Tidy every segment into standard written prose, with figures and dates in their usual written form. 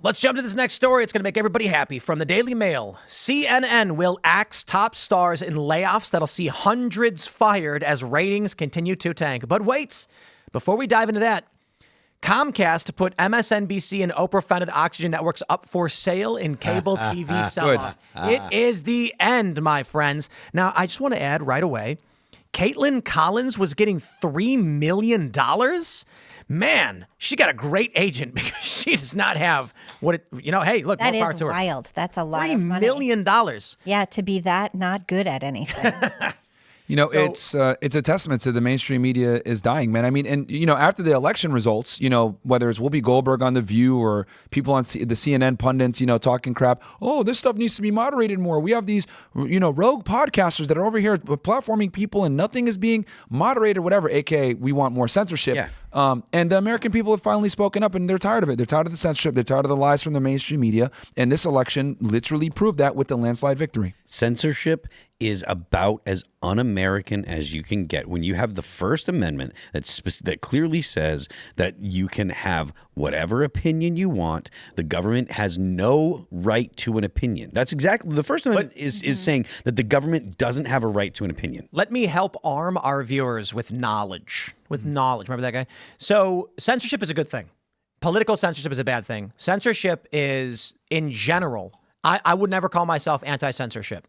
Let's jump to this next story. It's going to make everybody happy. From the Daily Mail, CNN will axe top stars in layoffs that'll see hundreds fired as ratings continue to tank. But wait, before we dive into that, Comcast put MSNBC and Oprah-funded Oxygen networks up for sale in cable TV sell-off. It is the end, my friends. Now, I just want to add right away, Caitlin Collins was getting $3 million. Man, she got a great agent because she does not have what it, hey, look, that more power is to her. wild. That's a lot of $3 money. million. Yeah, to be that not good at anything. It's a testament to the mainstream media is dying, man. I mean, and, after the election results, whether it's Whoopi Goldberg on The View or people on the CNN pundits, talking crap, oh, this stuff needs to be moderated more. We have these, rogue podcasters that are over here platforming people and nothing is being moderated, whatever, aka we want more censorship. Yeah. And the American people have finally spoken up and they're tired of it. They're tired of the censorship. They're tired of the lies from the mainstream media. And this election literally proved that with the landslide victory. Censorship is about as un-American as you can get when you have the First Amendment that clearly says that you can have whatever opinion you want. The government has no right to an opinion. That's exactly the First Amendment is saying that the government doesn't have a right to an opinion. Let me help arm our viewers with knowledge. Remember that guy? So censorship is a good thing. Political censorship is a bad thing. Censorship is, in general, I would never call myself anti-censorship.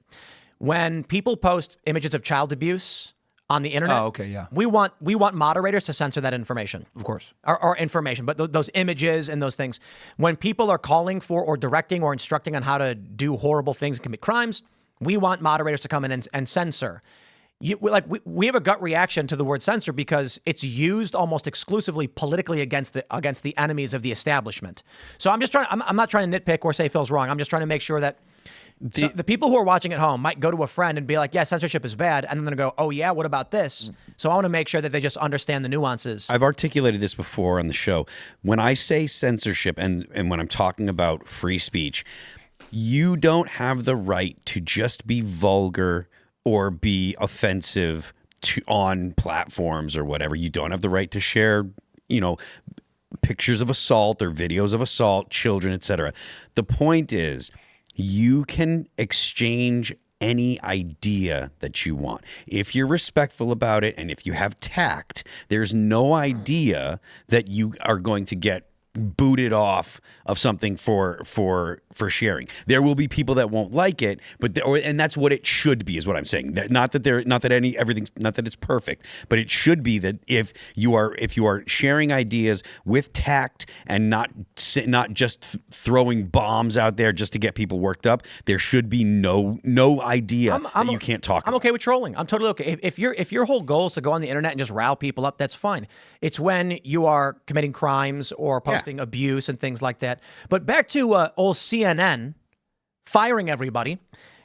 When people post images of child abuse on the internet, we want moderators to censor that information, Of course. or information, but those images and those things. When people are calling for or directing or instructing on how to do horrible things and commit crimes, we want moderators to come in and censor. We have a gut reaction to the word censor because it's used almost exclusively politically against the enemies of the establishment. So I'm not trying to nitpick or say Phil's wrong. I'm just trying to make sure that the people who are watching at home might go to a friend and be like, yeah, censorship is bad. And then they're going to go, oh, yeah, what about this? So I want to make sure that they just understand the nuances. I've articulated this before on the show. When I say censorship and when I'm talking about free speech, you don't have the right to just be vulgar or be offensive on platforms or whatever. You don't have the right to share, pictures of assault or videos of assault, children, etc. The point is, you can exchange any idea that you want. If you're respectful about it and if you have tact, there's no idea that you are going to get booted off of something for sharing. There will be people that won't like it, and that's what it should be, is what I'm saying. Not that it's perfect, but it should be that if you are sharing ideas with tact and not just throwing bombs out there just to get people worked up, there should be no idea that you can't talk about. I'm okay with trolling. I'm totally okay. If your whole goal is to go on the internet and just rile people up, that's fine. It's when you are committing crimes or posting abuse and things like that. But back to old CNN firing everybody.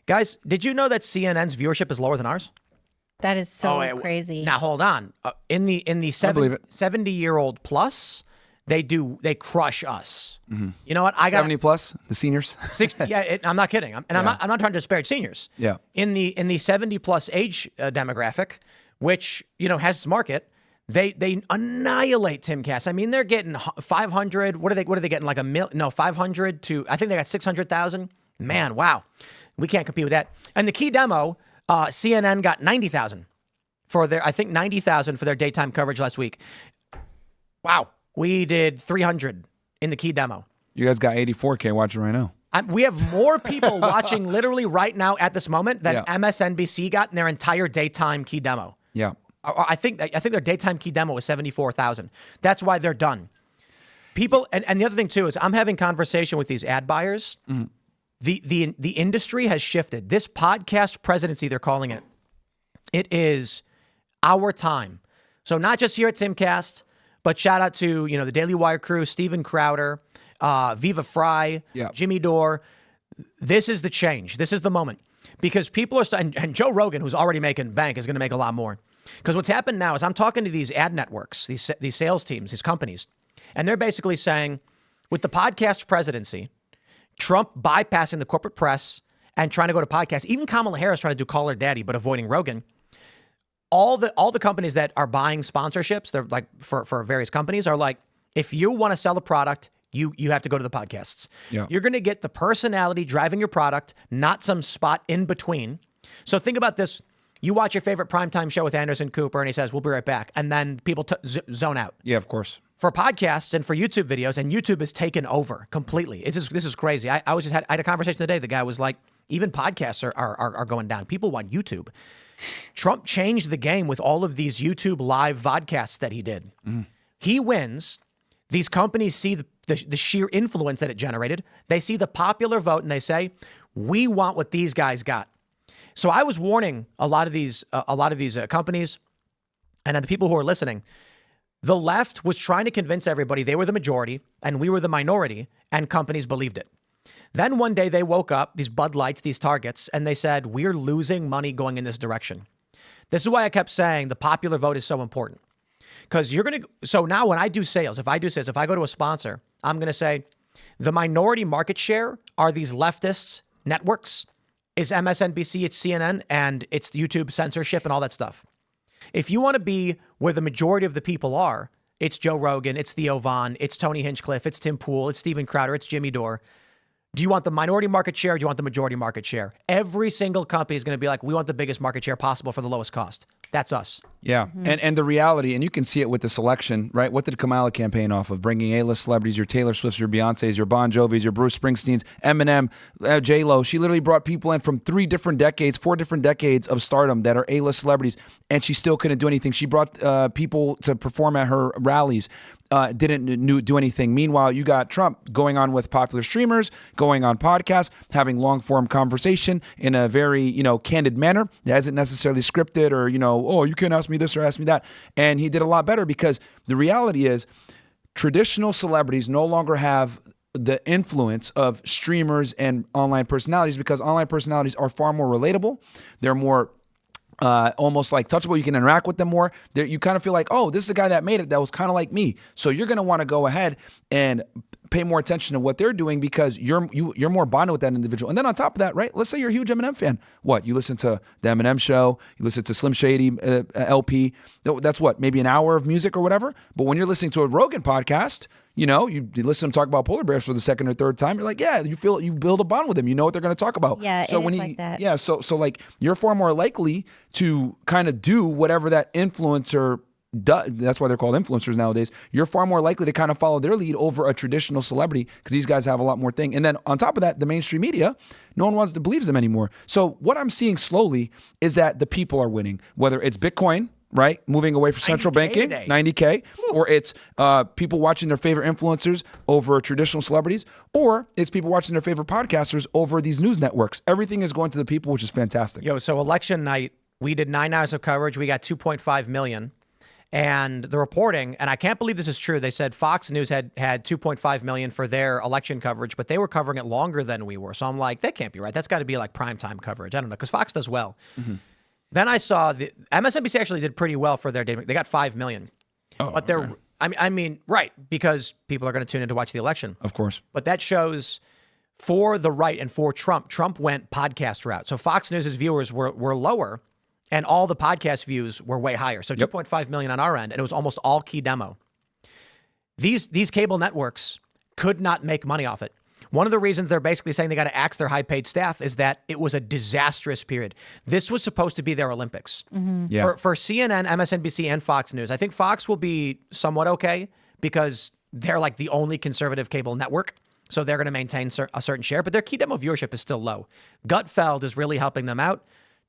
Guys, did you know that CNN's viewership is lower than ours? That is so crazy. Now, hold on. In the 70-year-old plus, they crush us. Mm-hmm. You know what? I got 70 plus, the seniors. 60. Yeah, I'm not kidding. I'm not trying to disparage seniors. Yeah. In the 70 plus age demographic, which has its market, they annihilate Timcast. I mean, they're getting 500. What are they getting? Like 500 to, I think they got 600,000. Man, wow. We can't compete with that. And the key demo, CNN got 90,000 for their, I think 90,000 for their daytime coverage last week. Wow. We did 300 in the key demo. You guys got 84K watching right now. We have more people watching literally right now at this moment than MSNBC got in their entire daytime key demo. Yeah. I think their daytime key demo was 74,000. That's why they're done. People, and the other thing too is I'm having conversation with these ad buyers. Mm-hmm. The industry has shifted. This podcast presidency, they're calling it. It is our time. So not just here at Timcast, but shout out to the Daily Wire crew, Steven Crowder, Viva Fry, Jimmy Dore. This is the change. This is the moment because people are and Joe Rogan, who's already making bank, is going to make a lot more. Because what's happened now is I'm talking to these ad networks, these sales teams, these companies, and they're basically saying, with the podcast presidency, Trump bypassing the corporate press and trying to go to podcasts, even Kamala Harris trying to do Call Her Daddy, but avoiding Rogan. All the companies that are buying sponsorships, they're like for various companies, are like, if you want to sell a product, you have to go to the podcasts. Yeah. You're going to get the personality driving your product, not some spot in between. So think about this. You watch your favorite primetime show with Anderson Cooper, and he says, we'll be right back. And then people zone out. Yeah, of course. For podcasts and for YouTube videos, and YouTube is taken over completely. This is crazy. I had a conversation today. The guy was like, even podcasts are going down. People want YouTube. Trump changed the game with all of these YouTube live vodcasts that he did. He wins. These companies see the sheer influence that it generated. They see the popular vote and they say, we want what these guys got. So I was warning a lot of these companies and the people who are listening. The left was trying to convince everybody they were the majority and we were the minority, and companies believed it. Then one day they woke up, these Bud Lights, these Targets, and they said, we're losing money going in this direction. This is why I kept saying the popular vote is so important. Because so now when I do sales, if I go to a sponsor, I'm going to say the minority market share are these leftists networks. It's MSNBC, it's CNN, and it's YouTube censorship and all that stuff. If you want to be where the majority of the people are, it's Joe Rogan, it's Theo Von, it's Tony Hinchcliffe, it's Tim Pool, it's Steven Crowder, it's Jimmy Dore. Do you want the minority market share or do you want the majority market share? Every single company is going to be like, we want the biggest market share possible for the lowest cost. That's us. Yeah. And the reality, and you can see it with this election, right? What did Kamala campaign off of? Bringing A-list celebrities, your Taylor Swifts, your Beyoncés, your Bon Jovis, your Bruce Springsteens, Eminem, J-Lo. She literally brought people in from 4 different decades of stardom that are A-list celebrities, and she still couldn't do anything. She brought people to perform at her rallies. Didn't do anything. Meanwhile, you got Trump going on with popular streamers, going on podcasts, having long-form conversation in a very, candid manner that isn't necessarily scripted or, oh, you can't ask me this or ask me that. And he did a lot better because the reality is traditional celebrities no longer have the influence of streamers and online personalities because online personalities are far more relatable. They're more almost like touchable. You can interact with them more. You kind of feel like, oh, this is a guy that made it that was kind of like me. So you're going to want to go ahead and pay more attention to what they're doing because you're more bonded with that individual. And then on top of that, right? Let's say you're a huge Eminem fan. What? You listen to the Eminem show, you listen to Slim Shady LP. That's what? Maybe an hour of music or whatever. But when you're listening to a Rogan podcast, you listen to them talk about polar bears for the second or third time. You're like, yeah, you build a bond with them. You know what they're going to talk about. Yeah, so it is like that. Yeah, so like you're far more likely to kind of do whatever that influencer does. That's why they're called influencers nowadays. You're far more likely to kind of follow their lead over a traditional celebrity because these guys have a lot more thing. And then on top of that, the mainstream media, no one wants to believe them anymore. So what I'm seeing slowly is that the people are winning, whether it's Bitcoin, right? Moving away from central banking, today. 90K, or it's people watching their favorite influencers over traditional celebrities, or it's people watching their favorite podcasters over these news networks. Everything is going to the people, which is fantastic. So election night, we did 9 hours of coverage. We got 2.5 million. And the reporting, and I can't believe this is true, they said Fox News had 2.5 million for their election coverage, but they were covering it longer than we were. So I'm like, that can't be right. That's got to be like primetime coverage. I don't know, because Fox does well. Mm-hmm. Then I saw the MSNBC actually did pretty well for their data. They got 5 million. Oh, but they're, okay. I mean, right, because people are going to tune in to watch the election. Of course. But that shows for the right and for Trump went podcast route. So Fox News' viewers were lower, and all the podcast views were way higher. So 2.5 million on our end, and it was almost all key demo. These cable networks could not make money off it. One of the reasons they're basically saying they got to axe their high-paid staff is that it was a disastrous period. This was supposed to be their Olympics. Mm-hmm. Yeah. For CNN, MSNBC, and Fox News. I think Fox will be somewhat okay because they're like the only conservative cable network. So they're going to maintain a certain share, but their key demo viewership is still low. Gutfeld is really helping them out.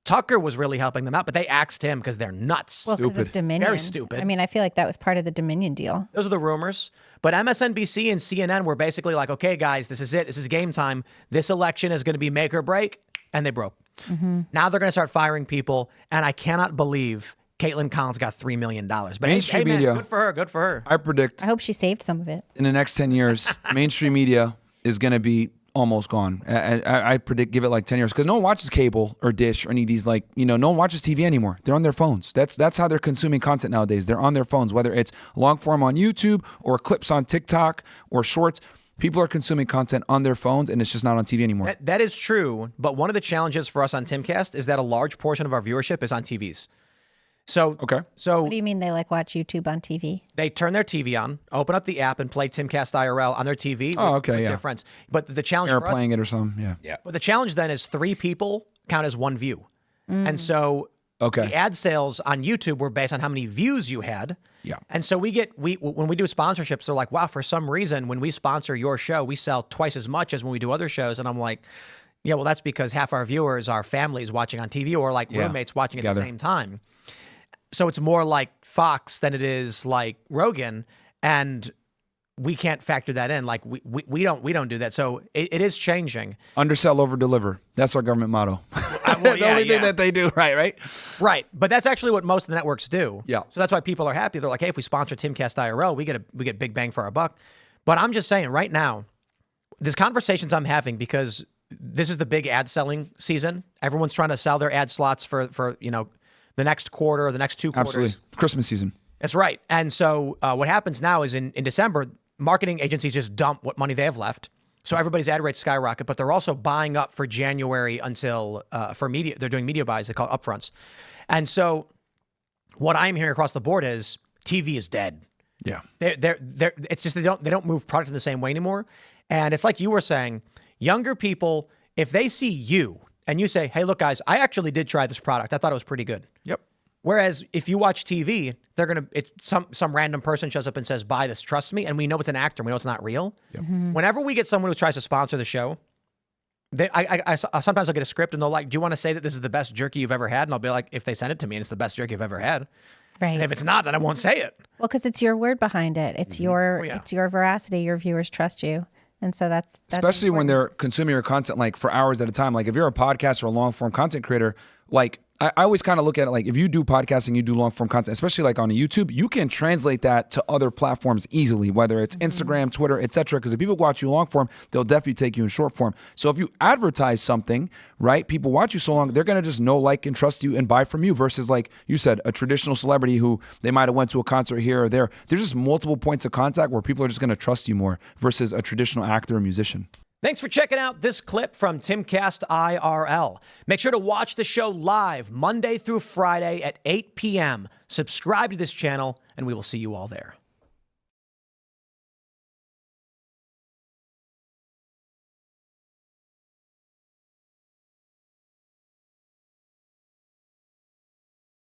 Tucker was really helping them out, but they axed him because they're nuts. Well, because of Dominion. Very stupid. I mean, I feel like that was part of the Dominion deal. Those are the rumors. But MSNBC and CNN were basically like, okay, guys, this is it. This is game time. This election is going to be make or break. And they broke. Mm-hmm. Now they're going to start firing people. And I cannot believe Caitlin Collins got $3 million. But mainstream man, media. Good for her. Good for her. I predict I hope she saved some of it. in the next 10 years, mainstream media is going to be almost gone. I predict, give it like 10 years, because no one watches cable or dish or any of these, like, no one watches TV anymore. They're on their phones. That's how they're consuming content nowadays. They're on their phones, whether it's long form on YouTube or clips on TikTok or shorts. People are consuming content on their phones, and it's just not on TV anymore. That is true. But one of the challenges for us on Timcast is that a large portion of our viewership is on TVs. So Okay. So What do you mean they like watch YouTube on TV? they turn their TV on, open up the app, and play Timcast IRL on their TV. Oh, okay, with yeah. their friends. But the challenge Or for us, playing it or something. Yeah. Yeah. but the challenge then is 3 people count as 1 view, and so Okay. the ad sales on YouTube were based on how many views you had. Yeah. And so when we do sponsorships, they're like, wow, for some reason, when we sponsor your show, we sell twice as much as when we do other shows. And I'm like, yeah, well, that's because half our viewers are families watching on TV or like roommates watching at the Together. same time. So it's more like Fox than it is like Rogan. And we can't factor that in. Like we don't do that. So it is changing. Undersell, over deliver. That's our government motto. Well, The only thing that they do, right? Right. But that's actually what most of the networks do. Yeah. So that's why people are happy. They're like, hey, if we sponsor Timcast IRL, we get big bang for our buck. But I'm just saying right now, there's conversations I'm having because this is the big ad selling season. Everyone's trying to sell their ad slots for the next quarter or the next 2 quarters. Absolutely. Christmas season. That's right. And so what happens now is in December, marketing agencies just dump what money they have left. So everybody's ad rates skyrocket, but they're also buying up for January until for media. They're doing media buys. They call it upfronts. And so what I'm hearing across the board is TV is dead. Yeah. It's just they don't move product in the same way anymore. And it's like you were saying, younger people, if they see you and you say, hey, look, guys, I actually did try this product. I thought it was pretty good. Yep. Whereas if you watch TV, some random person shows up and says, buy this, trust me. And we know it's an actor. We know it's not real. Yep. Whenever we get someone who tries to sponsor the show, sometimes I'll get a script and they'll like, do you want to say that this is the best jerky you've ever had? And I'll be like, if they send it to me and it's the best jerky I've ever had. Right. And if it's not, then I won't say it. Well, because it's your word behind it. It's your yeah. it's your veracity. Your viewers trust you, and so that's Especially when important. they're consuming your content like for hours at a time. Like if you're a podcast or a long form content creator, like I always kind of look at it like if you do podcasting, you do long form content, especially like on YouTube, you can translate that to other platforms easily, whether it's Instagram, Twitter, etc. Because if people watch you long form, they'll definitely take you in short form. So if you advertise something, right, people watch you so long, they're going to just know, like, and trust you and buy from you versus like you said, a traditional celebrity who they might have went to a concert here or there. There's just multiple points of contact where people are just going to trust you more versus a traditional actor or musician. Thanks for checking out this clip from Timcast IRL. Make sure to watch the show live Monday through Friday at 8 p.m. Subscribe to this channel, and we will see you all there.